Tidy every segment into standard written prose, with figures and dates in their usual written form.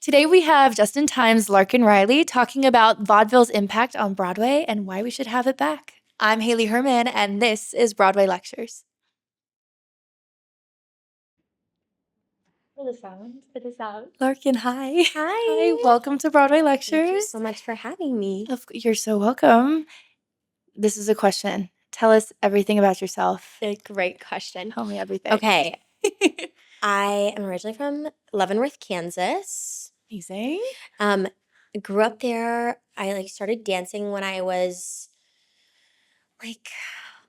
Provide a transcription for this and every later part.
Today we have Just in Time's Larkin Reilly talking about vaudeville's impact on Broadway and why we should have it back. I'm Haley Herman, and this is Broadway Lectures. For the sound. Larkin, hi. Hi. Welcome to Broadway Lectures. Thank you so much for having me. You're so welcome. This is a question. Tell us everything about yourself. A great question. Tell me everything. Okay. I am originally from Leavenworth, Kansas. Amazing. Grew up there. I started dancing when I was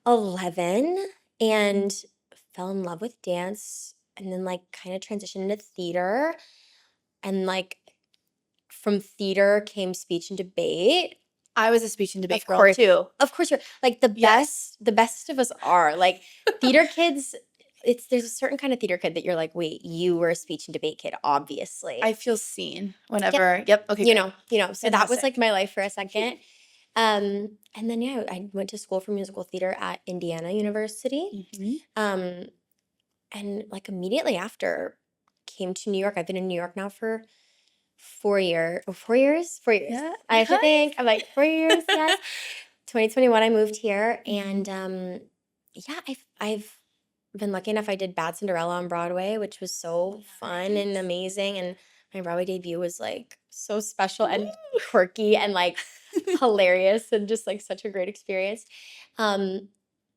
11 and fell in love with dance and then kind of transitioned into theater. And from theater came speech and debate. I was a speech and debate Of girl course. too. Of course, you're the best of us are. Theater kids, there's a certain kind of theater kid that you're like, wait, you were a speech and debate kid, obviously. I feel seen whenever. Yep. Okay. You know. So that was Fantastic. my life for a second. And then I went to school for musical theater at Indiana University. Mm-hmm. And immediately after came to New York. I've been in New York now for 4 years. 4 years? 4 years. Yeah. I have to think. I'm 4 years, yes. 2021, I moved here, Mhm. and I've been lucky enough. I did Bad Cinderella on Broadway, which was so fun and amazing, and my Broadway debut was so special and quirky and hilarious and just such a great experience.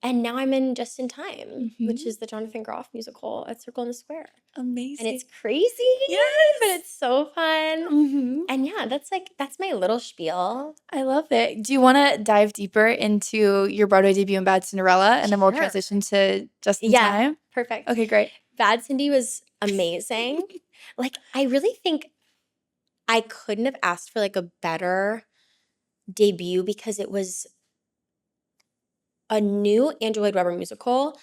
And now I'm in Just in Time, which Mhm. is the Jonathan Groff musical at Circle in the Square. Amazing. And it's crazy. Yes. But it's so fun. Mm-hmm. And yeah, that's my little spiel. I love it. Do you want to dive deeper into your Broadway debut in Bad Cinderella, and then we'll Sure. transition to Just in Yeah. Time? Perfect. Okay, great. Bad Cindy was amazing. I really think I couldn't have asked for a better debut because it was a new Andrew Lloyd Webber musical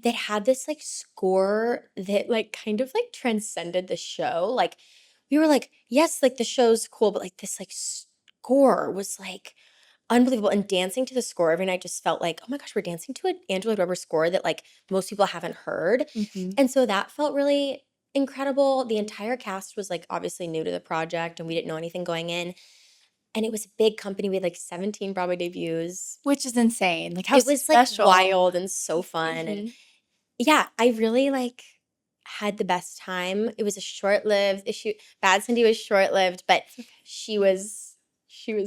that had this score that kind of transcended the show. We were yes, the show's cool, but this score was unbelievable. And dancing to the score every night just felt oh my gosh, we're dancing to an Andrew Lloyd Webber score that most people haven't heard. Mm-hmm. And so that felt really incredible. The entire cast was obviously new to the project and we didn't know anything going in. And it was a big company. We had 17 Broadway debuts. Which is insane. How It was special. wild and so fun. And yeah, I really had the best time. It was a short-lived issue. Bad Cindy was short-lived, but she was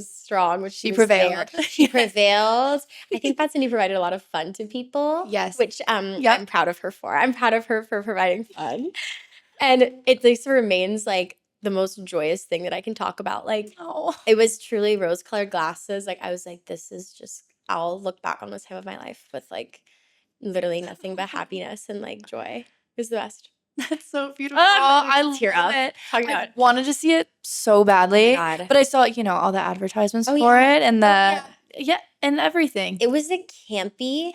strong, which She was prevailed. there. She prevailed. I think Bad Cindy provided a lot of fun to people. Yes. Which I'm proud of her for. I'm proud of her for providing fun. And it remains the most joyous thing that I can talk about. Oh. It was truly rose-colored glasses. I was this is just, I'll look back on this time of my life with literally nothing but happiness and joy. It was the best. That's so beautiful. I Tear love up. it. Talking I about wanted to see it so badly, God. but I saw all the advertisements Oh, for yeah. it and Oh, yeah, and everything. It was a campy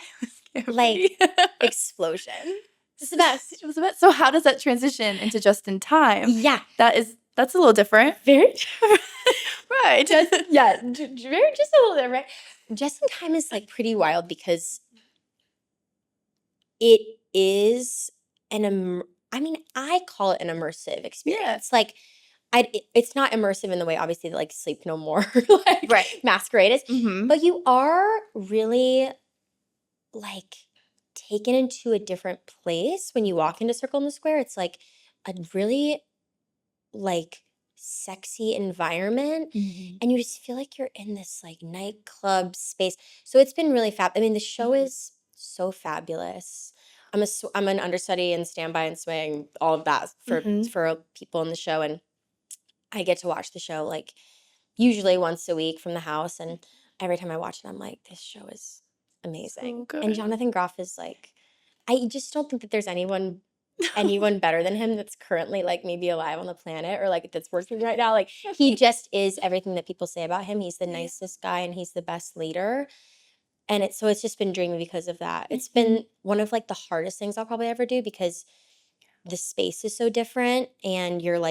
explosion. It's the best. It was the best. So how does that transition into Just in Time? Yeah. That's a little different. Very Right. just a little different. Just in Time is pretty wild because it is I call it an immersive experience. It's not immersive in the way, obviously, that Sleep No More, Right. Masquerade is. Mm-hmm. But you are really taken into a different place when you walk into Circle in the Square. It's a really sexy environment, and you just feel you're in this nightclub space. So it's been really fab. I mean, the show is so fabulous. I'm an understudy and standby and swing, all of that for people in the show, and I get to watch the show usually once a week from the house, and every time I watch it, I'm this show is amazing. So good. And Jonathan Groff is I just don't think that there's anyone better than him that's currently maybe alive on the planet or that's working right now. He just is everything that people say about him. He's the nicest guy and he's the best leader. And it's just been dreamy because of that. It's been one of the hardest things I'll probably ever do because the space is so different and you're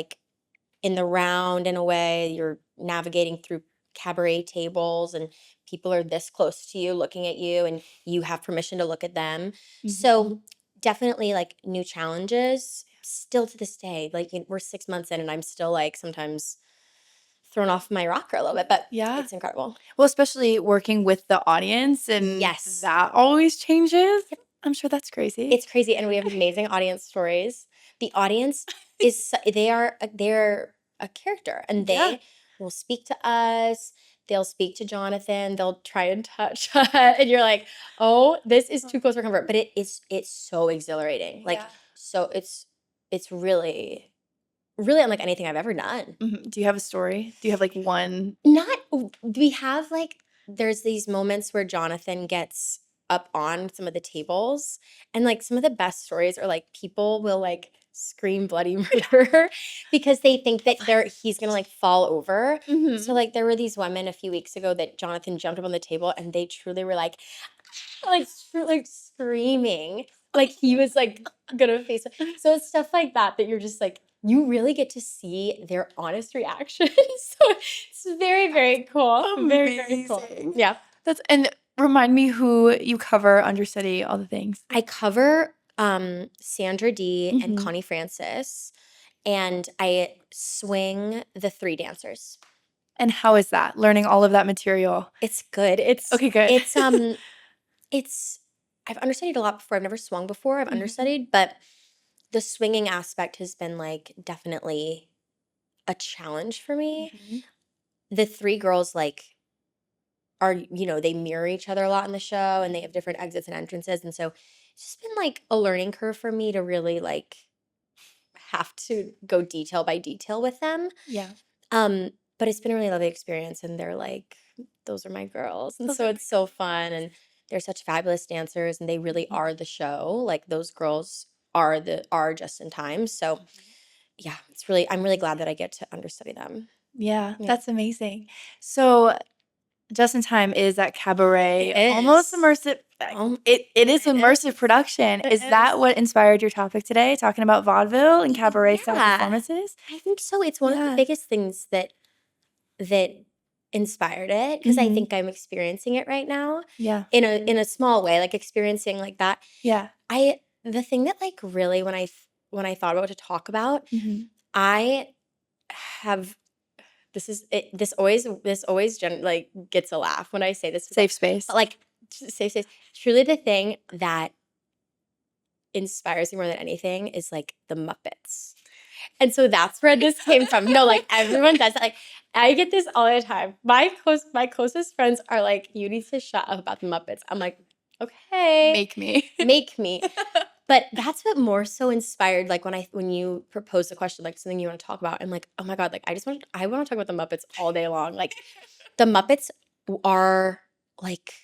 in the round in a way. You're navigating through cabaret tables and people are this close to you looking at you and you have permission to look at them. So definitely new challenges, still to this day, like we're 6 months in and I'm still like sometimes thrown off my rocker a little bit, but Yeah. it's incredible. Well, especially working with the audience, and Yes. that always changes. I'm sure that's crazy. It's crazy, and we have amazing audience stories. The audience they're a character, and Yeah. they will speak to us. They'll speak to Jonathan. They'll try and touch us, and you're like, "Oh, this is too close for comfort." But it's so exhilarating. Like, Yeah. so it's really unlike anything I've ever done. Mhm. Do you have a story? Do you have like one? We have like there's these moments where Jonathan gets up on some of the tables, and like some of the best stories are like people will like scream bloody murder because they think that he's gonna like fall over. Mhm. So like there were these women a few weeks ago that Jonathan jumped up on the table and they truly were like screaming like he was like gonna face it. So it's stuff like that you're just like you really get to see their honest reactions. So it's very, very cool. Very, very cool. Amazing. Yeah. And remind me who you cover, understudy, all the things. I cover Sandra D and Mhm. Connie Francis, and I swing the 3 dancers. And how is that? Learning all of that material. It's good. It's Okay, good. it's I've understudied a lot before. I've never swung before. I've Mhm. understudied, but the swinging aspect has been like definitely a challenge for me. Mhm. The 3 girls like are, they mirror each other a lot in the show and they have different exits and entrances. And so it's just been like a learning curve for me to really like have to go detail by detail with them. Yeah. But it's been a really lovely experience and they're like, those are my girls. And so it's so fun and they're such fabulous dancers and they really Mhm. are the show. Like those girls are just in time. So yeah, I'm really glad that I get to understudy them. Yeah, Yeah. that's amazing. So Just in Time is that cabaret, It almost is. immersive. It is immersive production. It Is that is. what inspired your topic today? Talking about vaudeville and cabaret style Yeah. performances? I think so. It's one of the Yeah. biggest things that inspired it because I Mhm. think I'm experiencing it right now Yeah. in a small way, like experiencing like that. Yeah. The thing that like really when I thought about what to talk about, Mhm. I have this is it this always like gets a laugh when I say this. Safe space. But like safe space. Truly the thing that inspires me more than anything is like the Muppets. And so that's where this came from. No, like everyone does that. Like I get this all the time. My closest friends are like, you need to shut up about the Muppets. I'm like, okay. Make me. Make me. But that's what more so inspired, like when you propose a question, like something you want to talk about, I'm like, oh my God, like I want to talk about the Muppets all day long. Like the Muppets are like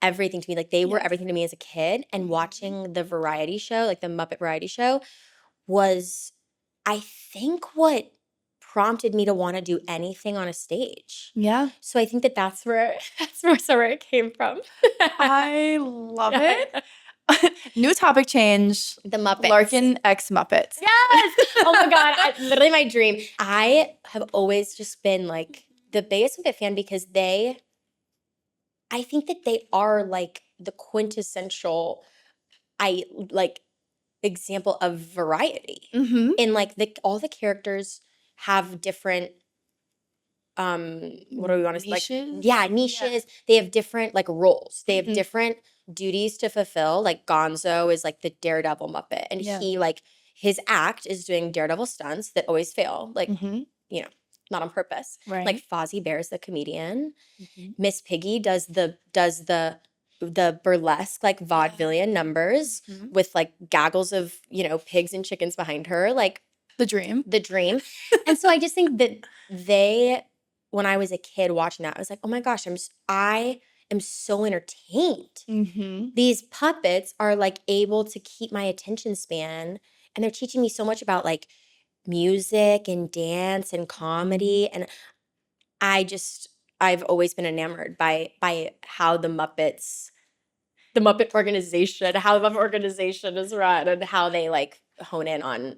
everything to me. Like they were Yes. everything to me as a kid. And Mhm. watching the variety show, like the Muppet variety show, was I think what prompted me to want to do anything on a stage. Yeah. So I think that's where where it came from. I love it. New topic change. The Muppets. Larkin X Muppets. Yes. Oh my God. Literally my dream. I have always just been like the biggest Muppet fan because I think that they are like the quintessential example of variety. Mhm. And like all the characters have different what do we want to like Niches? niches. Yeah. They have different like roles. They have Mhm. different duties to fulfill. Like Gonzo is like the daredevil Muppet and Yeah. he like his act is doing daredevil stunts that always fail. Like Mhm. not on purpose. Right. Like Fozzie Bear is the comedian. Mhm. Miss Piggy does the burlesque like vaudevillian numbers Mhm. with like gaggles of pigs and chickens behind her, like The dream. the dream. And so I just think that when I was a kid watching that, I was like, oh my gosh, I am so entertained. Mhm. These puppets are like able to keep my attention span, and they're teaching me so much about like music and dance and comedy, and I've always been enamored by how the Muppet organization, how the Muppet organization is run and how they like hone in on,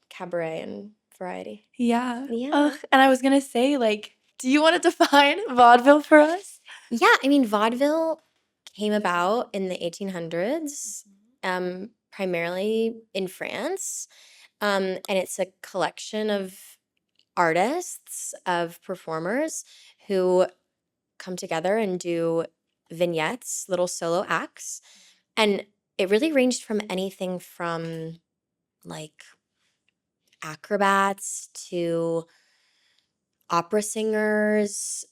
cabaret and variety. Yeah. Yeah. Ugh, and I was gonna say, like, do you want to define vaudeville for us? Yeah, I mean, vaudeville came about in the 1800s. primarily in France. And it's a collection of artists, of performers who come together and do vignettes, little solo acts. And it really ranged from anything from like acrobats to opera singers,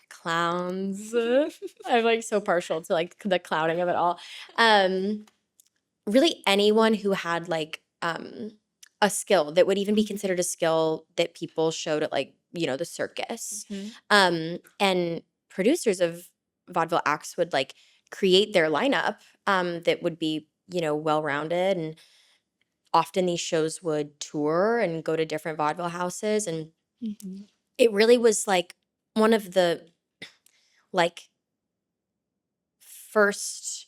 clowns. I'm like so partial to like the clowning of it all. Really anyone who had like a skill that would even be considered a skill that people showed at like, the circus. And producers of vaudeville acts would like create their lineup that would be, well-rounded, and often these shows would tour and go to different vaudeville houses, and it really was like one of the like first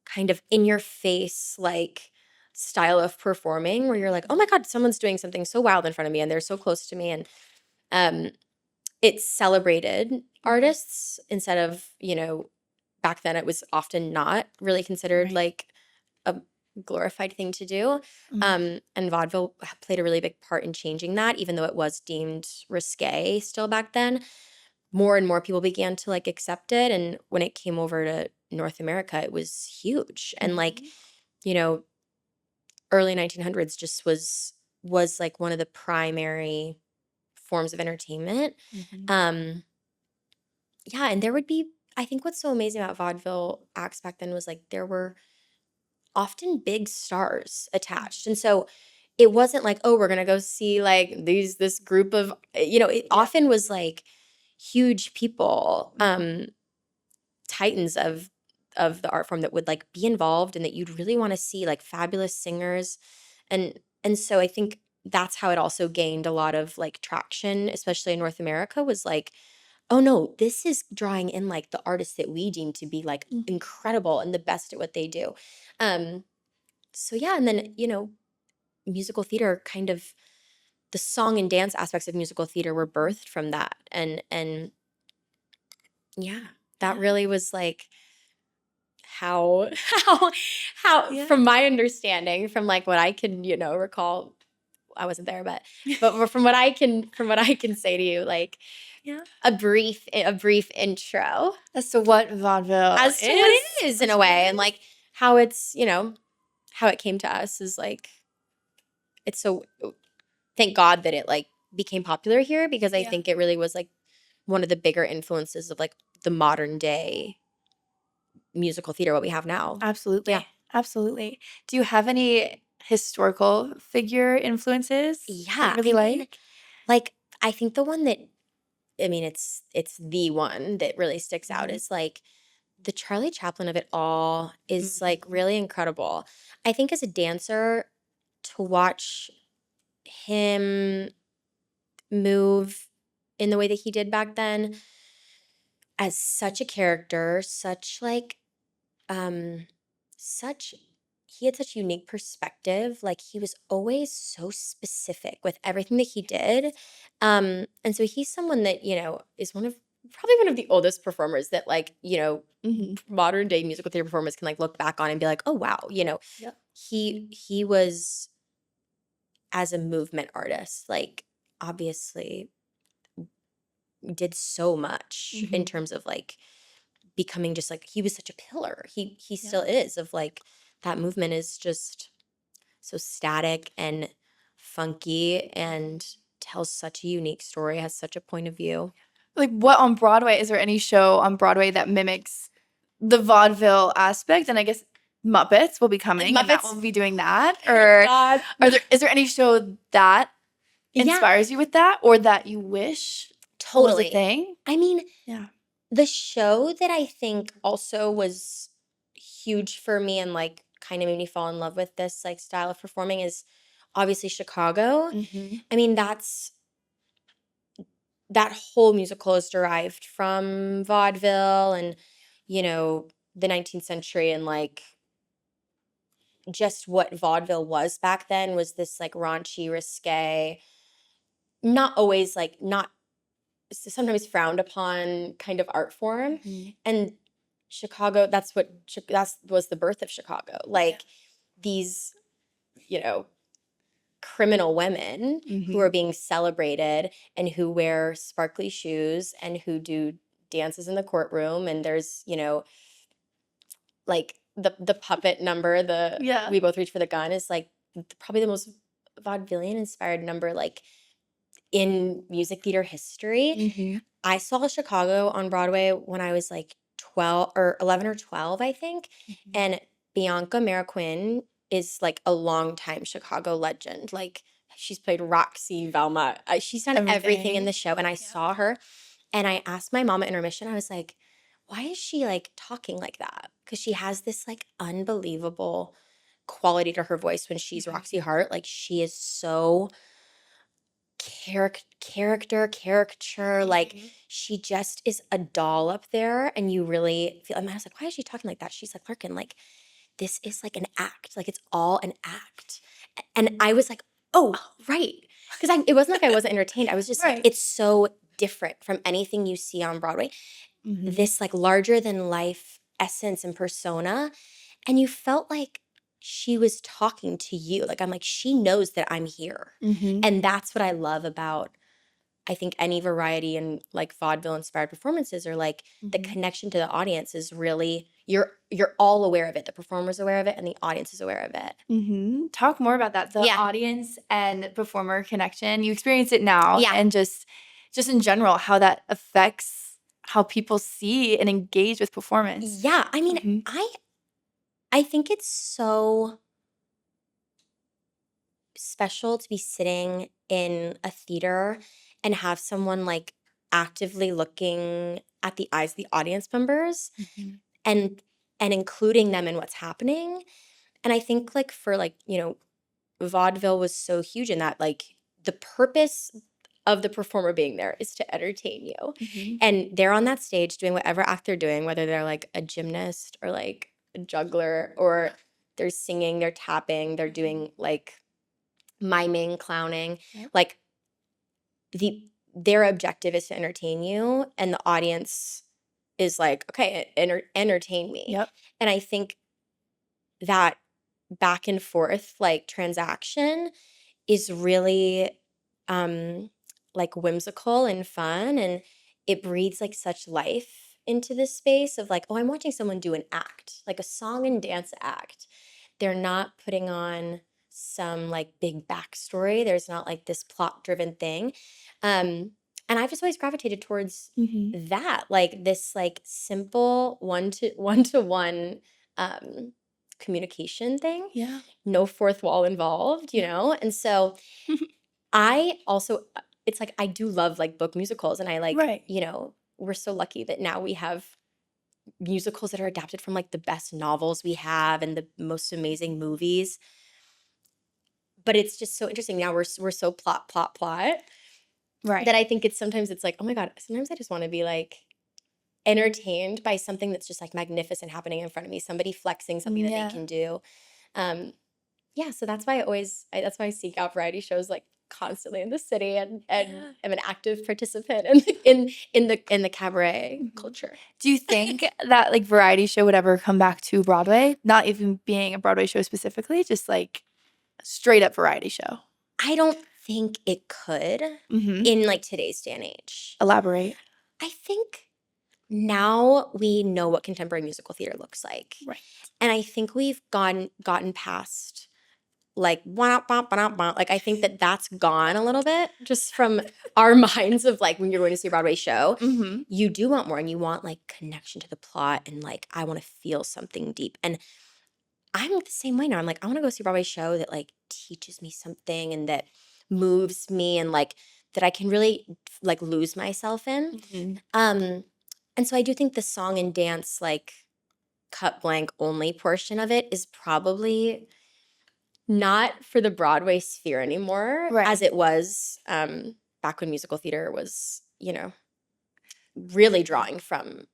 kind of in your face like style of performing where you're like, oh my God, someone's doing something so wild in front of me and they're so close to me. And it celebrated artists instead of, back then it was often not really considered Right. like a glorified thing to do. And vaudeville played a really big part in changing that, even though it was deemed risque still back then. More and more people began to like accept it, and when it came over to North America, it was huge. And like, you know, early 1900s just was like one of the primary forms of entertainment. Um yeah, and there would be, I think what's so amazing about vaudeville acts back then was like there were often big stars attached. And so it wasn't like, oh, we're going to go see like this group of, it often was like huge people, titans of the art form that would like be involved and that you'd really want to see, like fabulous singers. And so I think that's how it also gained a lot of like traction, especially in North America, was like, oh no, this is drawing in like the artists that we deem to be like incredible and the best at what they do. So yeah, and then, musical theater kind of, the song and dance aspects of musical theater were birthed from that. And yeah, that really was like how how from my understanding, from like what I can, recall. I wasn't there, but from what I can say to you, like a brief intro As to what vaudeville as to what it is in a way, and like how it's, how it came to us is like, it's so, thank God that it like became popular here, because I think it really was like one of the bigger influences of like the modern day musical theater, what we have now. Absolutely. Yeah. Absolutely. Do you have any historical figure influences? Yeah. That you really like? Like, I think the one that, I mean, it's the one that really sticks out is like the Charlie Chaplin of it all is like really incredible. I think as a dancer, to watch him move in the way that he did back then as such a character, such like such he had such unique perspective. Like he was always so specific with everything that he did. And so he's someone that, is probably one of the oldest performers that like, modern day musical theater performers can like look back on and be like, oh wow, he was, as a movement artist, like obviously did so much in terms of like becoming just like, he was such a pillar. He still is, of like, that movement is just so static and funky and tells such a unique story, has such a point of view. Like, what on Broadway? Is there any show on Broadway that mimics the vaudeville aspect? And I guess Muppets will be coming. And that Muppets. will be doing that. Or God. is there any show that inspires you with that, or that you wish was a thing? I mean, the show that I think also was huge for me and like kind of made me fall in love with this like style of performing is obviously Chicago. I mean, that whole musical is derived from vaudeville and, the 19th century, and like just what vaudeville was back then was this like raunchy, risque, not always like, not sometimes frowned upon kind of art form. And Chicago, that was the birth of Chicago. Like these, criminal women who are being celebrated and who wear sparkly shoes and who do dances in the courtroom. And there's, like the puppet number, We Both Reach for the Gun is like probably the most vaudevillian inspired number like in music theater history. I saw Chicago on Broadway when I was like 12 or 11 or 12, I think. And Bianca Marroquin is like a longtime Chicago legend. Like she's played Roxy, Velma. She's done everything in the show. And I saw her and I asked my mom at intermission, I was like, why is she like talking like that? Because she has this like unbelievable quality to her voice when she's Roxy Hart. Like she is so caricature, like she just is a doll up there, and you really feel. I was like, why is she talking like that? She's like, Larkin, like this is like an act, like it's all an act. And I was like, oh right, because it wasn't like I wasn't entertained. I was just like, it's so different from anything you see on Broadway. This like larger than life essence and persona, and you felt like she was talking to you. Like, I'm like, she knows that I'm here. And that's what I love about, I think, any variety and like vaudeville inspired performances, or like the connection to the audience is really, you're all aware of it. The performer's aware of it and the audience is aware of it. Talk more about that. The audience and performer connection. You experience it now, and just in general, how that affects how people see and engage with performance. Yeah, I mean, I think it's so special to be sitting in a theater and have someone like actively looking at the eyes of the audience members and including them in what's happening. And I think like for like, vaudeville was so huge in that, like the purpose of the performer being there is to entertain you. And they're on that stage doing whatever act they're doing, whether they're like a gymnast or like a juggler, or they're singing, they're tapping, they're doing like miming, clowning. Like their objective is to entertain you, and the audience is like, okay, entertain me. And I think that back and forth like transaction is really like whimsical and fun, and it breathes like such life into this space of like, oh, I'm watching someone do an act, like a song and dance act. They're not putting on some like big backstory. There's not like this plot driven thing. And I've just always gravitated towards that, like this like simple one to one communication thing. No fourth wall involved, And so I also, it's like, I do love like book musicals, and I like, we're so lucky that now we have musicals that are adapted from like the best novels we have and the most amazing movies. But it's just so interesting now, we're so plot that I think it's like, oh my God, sometimes I just want to be like entertained by something that's just like magnificent happening in front of me, somebody flexing something that they can do. So that's why that's why I seek out variety shows like constantly in the city, and am an active participant in the cabaret culture. Do you think that like variety show would ever come back to Broadway? Not even being a Broadway show specifically, just like straight up variety show. I don't think it could in like today's day and age. Elaborate. I think now we know what contemporary musical theater looks like. And I think we've gotten past like like I think that's gone a little bit just from our minds of like when you're going to see a Broadway show. You do want more, and you want like connection to the plot, and like I want to feel something deep. And I'm the same way now. I'm like, I want to go see a Broadway show that like teaches me something and that moves me, and like that I can really like lose myself in. And so I do think the song and dance like cut blank only portion of it is probably not for the Broadway sphere anymore, as it was back when musical theater was, really drawing from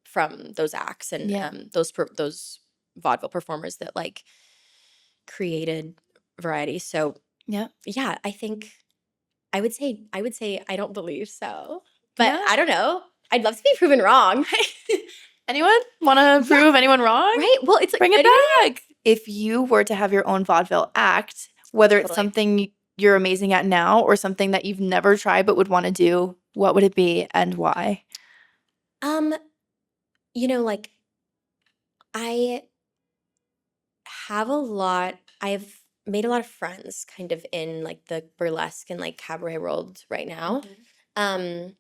those acts and those vaudeville performers that like created variety. So I think I would say I don't believe so, but I don't know. I'd love to be proven wrong. Anyone want to prove anyone wrong? Right. Well, it's like Bring it back. If you were to have your own vaudeville act, whether it's something you're amazing at now or something that you've never tried but would want to do, what would it be and why? Like I I've made a lot of friends kind of in like the burlesque and like cabaret world right now. That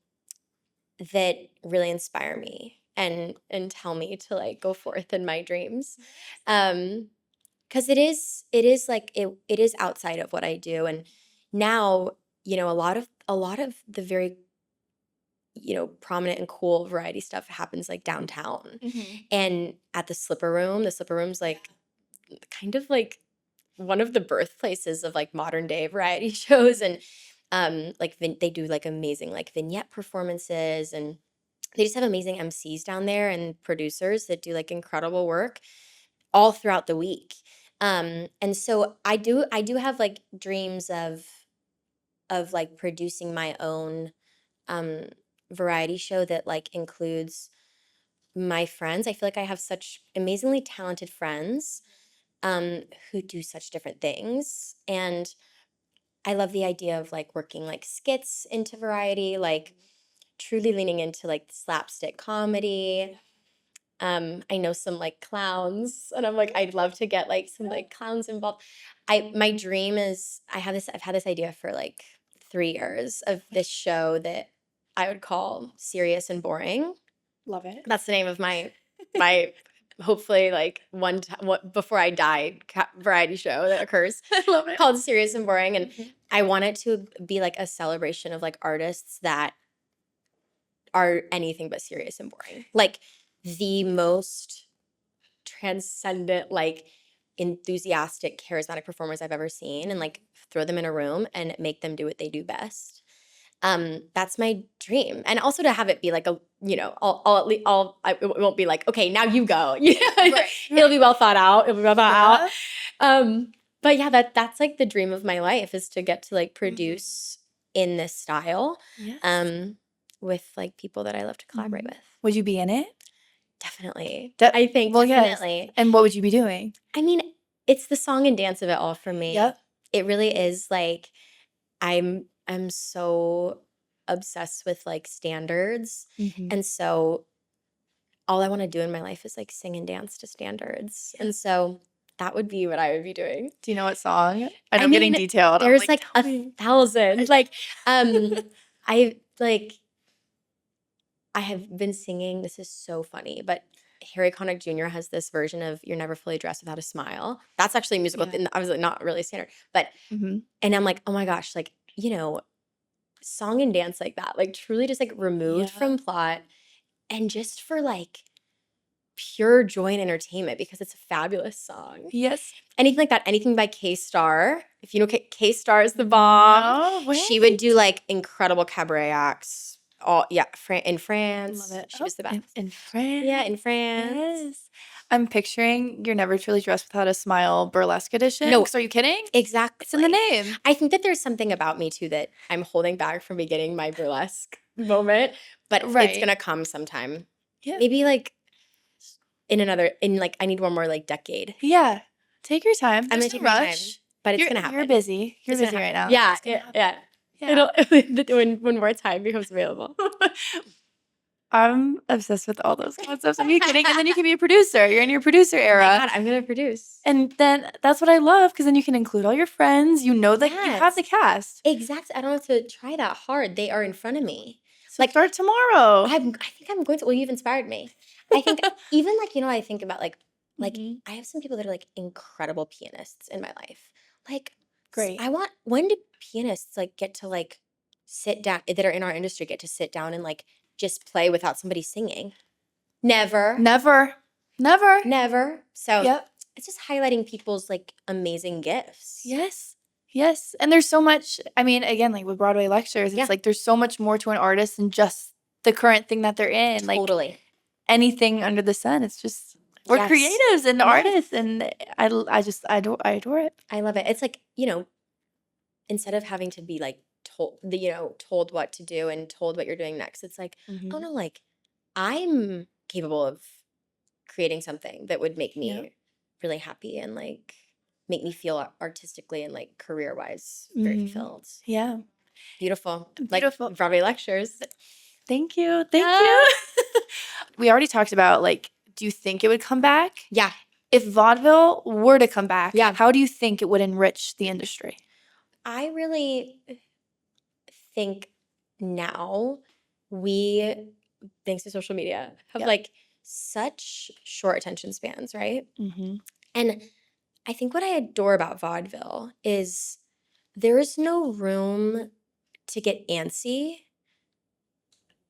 really inspire me and tell me to like go forth in my dreams. Because it is like it is outside of what I do. And now, a lot of the very, prominent and cool variety stuff happens like downtown. And at the Slipper Room's like kind of like one of the birthplaces of like modern day variety shows. And like they do like amazing like vignette performances, and they just have amazing MCs down there and producers that do like incredible work all throughout the week. And so I do have like dreams of like producing my own um variety show that like includes my friends. I feel like I have such amazingly talented friends who do such different things. And I love the idea of like working like skits into variety, like truly leaning into like slapstick comedy. I know some like clowns, and I'm like, I'd love to get like some like clowns involved. My dream is I've had this idea for like 3 years of this show that I would call Serious and Boring. Love it. That's the name of my hopefully like one time before I die variety show that occurs. I love it. Called Serious and Boring. And I want it to be like a celebration of like artists that are anything but serious and boring. Like the most transcendent, like enthusiastic, charismatic performers I've ever seen, and like throw them in a room and make them do what they do best. That's my dream. And also to have it be like it won't be like, okay, now you go. Right. It'll be well thought out. But yeah, that's like the dream of my life, is to get to like produce in this style. Yes. With like people that I love to collaborate with. Would you be in it? Definitely. I think definitely. Yes. And what would you be doing? I mean, it's the song and dance of it all for me. Yep. It really is like I'm so obsessed with like standards. And so all I want to do in my life is like sing and dance to standards. And so that would be what I would be doing. Do you know what song? I know I'm getting detailed. There's like 1,000. Like I have been singing, this is so funny, but Harry Connick Jr. has this version of You're Never Fully Dressed Without a Smile. That's actually a musical thing. I was like, not really standard. But and I'm like, oh my gosh, like, song and dance like that, like truly just like removed from plot and just for like pure joy and entertainment, because it's a fabulous song. Yes. Anything like that, anything by K-Star. If you know K-Star is the bomb. No, she would do like incredible cabaret acts. In France. Love it. She was the best. In France. Yeah, in France. Yes. I'm picturing You're Never Truly Dressed Without a Smile burlesque edition. No. Are you kidding? Exactly. It's in the name. I think that there's something about me too that I'm holding back from beginning my burlesque moment, but it's going to come sometime. Yeah. Maybe like I need one more like decade. Yeah. Take your time. I'm going to take my time, but it's going to happen. You're busy. You're busy right now. Yeah. Yeah. When more time becomes available. I'm obsessed with all those concepts. Are you kidding? And then you can be a producer. You're in your producer era. Oh my God, I'm going to produce. And then that's what I love, because then you can include all your friends. You know that you have the cast. Exactly. I don't have to try that hard. They are in front of me. So like start tomorrow. I think I'm going to. Well, you've inspired me. I think even like, I think about like I have some people that are like incredible pianists in my life. Like, great. When do pianists like get to like sit down, that are in our industry, get to sit down and like just play without somebody singing? Never. So it's just highlighting people's like amazing gifts. Yes. And there's so much, I mean, again, like with Broadway lectures, it's like there's so much more to an artist than just the current thing that they're in. Totally. Like anything under the sun. It's just, we're creatives and artists, and I adore it. I love it. It's like, instead of having to be like told what to do and told what you're doing next, it's like, oh no, like I'm capable of creating something that would make me Yep. really happy and like make me feel artistically and like career-wise very fulfilled. Yeah. Beautiful. Beautiful. Like Broadway lectures. Thank you. Thank you. We already talked about, like, do you think it would come back? Yeah. If vaudeville were to come back, Yeah. how do you think it would enrich the industry? I really think now we, thanks to social media, have Yep. like such short attention spans, right? Mm-hmm. And I think what I adore about vaudeville is there is no room to get antsy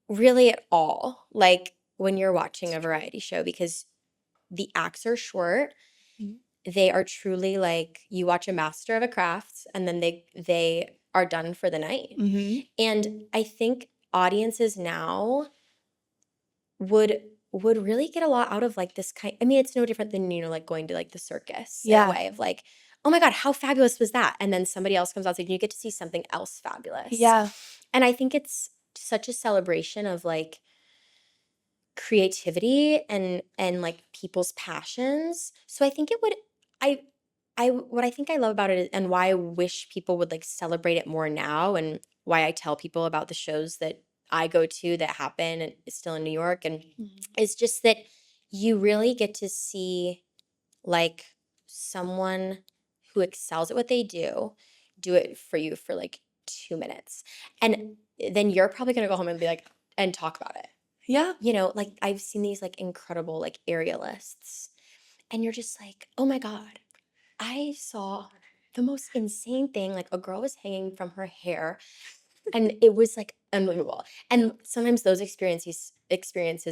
really at all, like when you're watching a variety show, because the acts are short. They are truly like you watch a master of a craft and then they are done for the night. Mm-hmm. And I think audiences now would really get a lot out of like this kind. I mean, it's no different than, you know, like going to like the circus in a way of like, oh my God, how fabulous was that? And then somebody else comes out and you get to see something else fabulous. Yeah. And I think it's such a celebration of like creativity and like people's passions. So I think it would what I think I love about it is, and why I wish people would like celebrate it more now, and why I tell people about the shows that I go to that happen and is still in New York, and it's just that you really get to see like someone who excels at what they do it for you for like 2 minutes. And then you're probably going to go home and be like, and talk about it. Yeah. You know, like I've seen these like incredible like aerialists, and you're just like, oh my God, I saw the most insane thing. Like a girl was hanging from her hair, and it was like unbelievable. And sometimes those experiences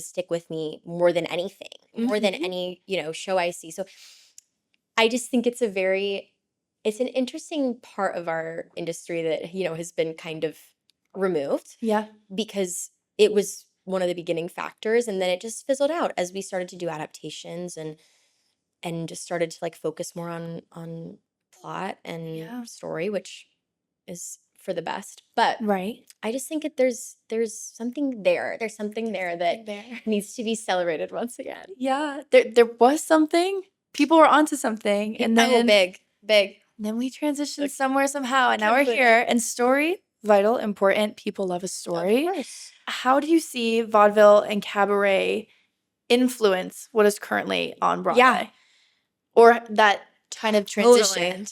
stick with me more than anything, more than any, you know, show I see. So I just think it's an interesting part of our industry that, you know, has been kind of removed. Yeah. Because it was one of the beginning factors, and then it just fizzled out as we started to do adaptations and just started to like focus more on plot and story, which is for the best. But I just think there's something there. There's something there that needs to be celebrated once again. Yeah. There was something. People were onto something. And then big. Then we transitioned somewhere somehow. And now we're here. And story, vital, important. People love a story. Of course. How do you see vaudeville and cabaret influence what is currently on Broadway? Yeah. Or that kind of transition?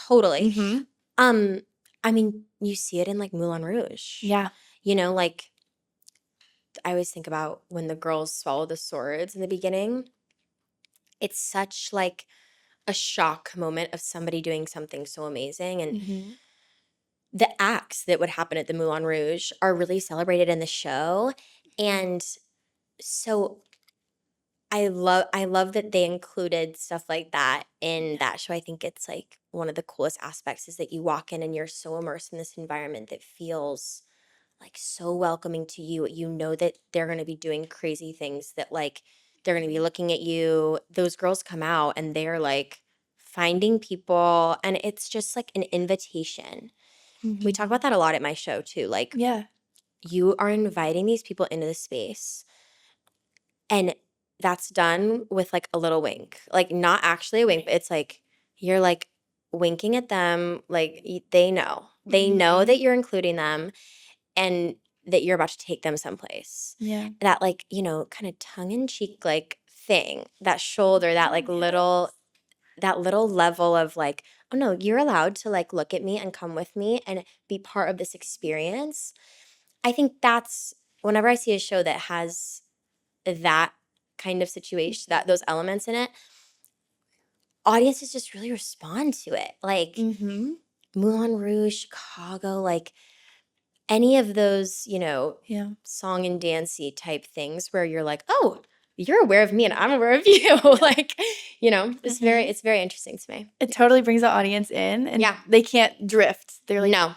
Totally. Mm-hmm. I mean, you see it in like Moulin Rouge. Yeah. You know, like I always think about when the girls swallow the swords in the beginning. It's such like a shock moment of somebody doing something so amazing. And the acts that would happen at the Moulin Rouge are really celebrated in the show. And so I love that they included stuff like that in that show. I think it's like one of the coolest aspects is that you walk in and you're so immersed in this environment that feels like so welcoming to you. You know that they're going to be doing crazy things, that like they're going to be looking at you. Those girls come out and they're like finding people, and it's just like an invitation. We talk about that a lot at my show too. Like, you are inviting these people into the space, and that's done with like a little wink, like not actually a wink, but it's like you're like winking at them, like they know that you're including them and that you're about to take them someplace. Yeah. That like, you know, kind of tongue-in-cheek like thing, that shoulder, that like little level of like, oh no, you're allowed to like look at me and come with me and be part of this experience. I think that's whenever I see a show that has that kind of situation, that those elements in it, audiences just really respond to it. Like Moulin Rouge, Chicago, like any of those, you know, song and dancey type things where you're like, oh, you're aware of me and I'm aware of you. Like, you know, it's very interesting to me. It totally brings the audience in, and they can't drift. They're like, no,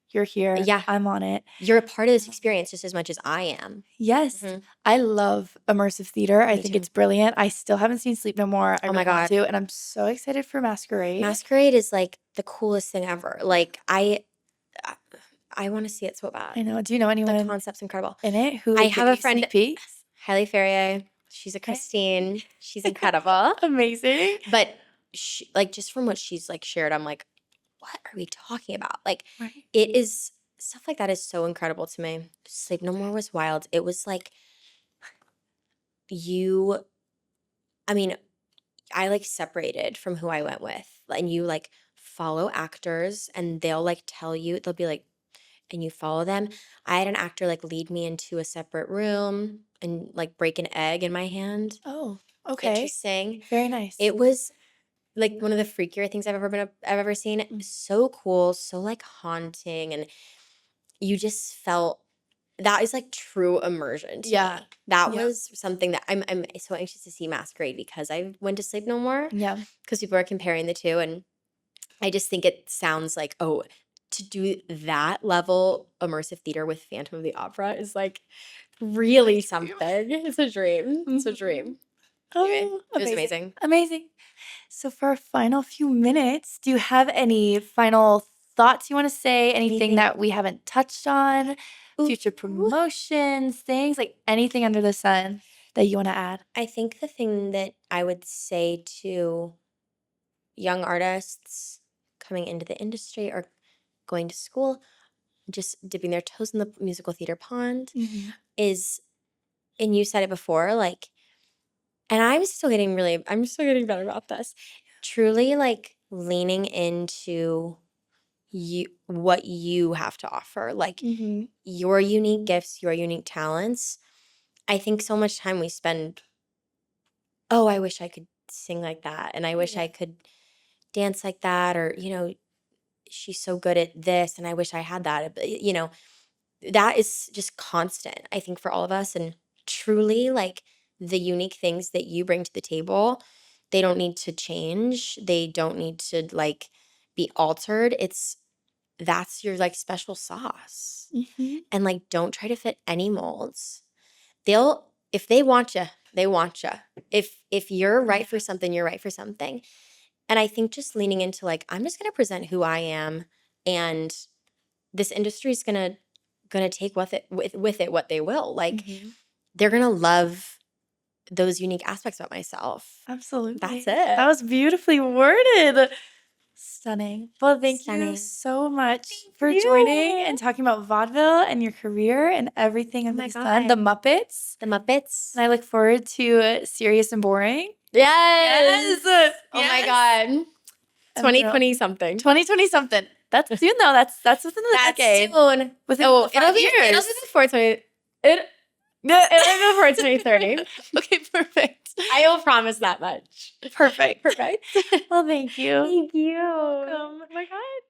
you're here. Yeah. I'm on it. You're a part of this experience just as much as I am. Yes. I love immersive theater. I think it's brilliant. I still haven't seen Sleep No More. I oh my God. to, and I'm so excited for Masquerade. Masquerade is like the coolest thing ever. Like I want to see it so bad. I know. Do you know anyone? The concept's incredible. In it? Who I have a friend, Halle Ferrier. She's a Christine. She's incredible. Amazing. But she, like, just from what she's like shared, I'm like, what are we talking about? Like, Right. it is stuff like that is so incredible to me. Sleep No More was wild. It was like I mean, I like separated from who I went with. And you like follow actors and they'll like tell you, they'll be like, and you follow them. I had an actor like lead me into a separate room and like break an egg in my hand. Oh, okay. Interesting. Very nice. It was like one of the freakier things I've ever seen. So cool, so like haunting, and you just felt that is like true immersion to me. That was something that I'm so anxious to see Masquerade because I went to Sleep No More. Yeah. Because people are comparing the two, and I just think it sounds like, oh, to do that level immersive theater with Phantom of the Opera is like really something. It's a dream. It's a dream. Oh, it was amazing. Amazing. So for our final few minutes, do you have any final thoughts you want to say? Anything that we haven't touched on? Future promotions, things, like anything under the sun that you want to add? I think the thing that I would say to young artists coming into the industry or going to school, just dipping their toes in the musical theater pond is, and you said it before, like, and I'm still getting better about this. Truly like leaning into what you have to offer, like your unique gifts, your unique talents. I think so much time we spend, oh, I wish I could sing like that, and I wish I could dance like that, or she's so good at this and I wish I had that. But that is just constant, I think, for all of us. And truly, like, the unique things that you bring to the table, they don't need to change. They don't need to like be altered. That's your like special sauce. And like, don't try to fit any molds. If they want you, they want you. If you're right for something, you're right for something. And I think just leaning into like, I'm just going to present who I am, and this industry is gonna take with it what they will. Like, they're gonna love those unique aspects about myself. Absolutely. That's it. That was beautifully worded. Stunning. Well, thank you so much for joining and talking about vaudeville and your career and everything under the sun. The Muppets. And I look forward to Serious and Boring. Yes. Oh my God. 2020 something. 2020 something. That's soon though. That's within the decade. Soon. Within 5 years. It'll be before 20. It'll be before 2030. Okay, perfect. I will promise that much. Perfect. Well, thank you. Thank you. Welcome. Oh my God.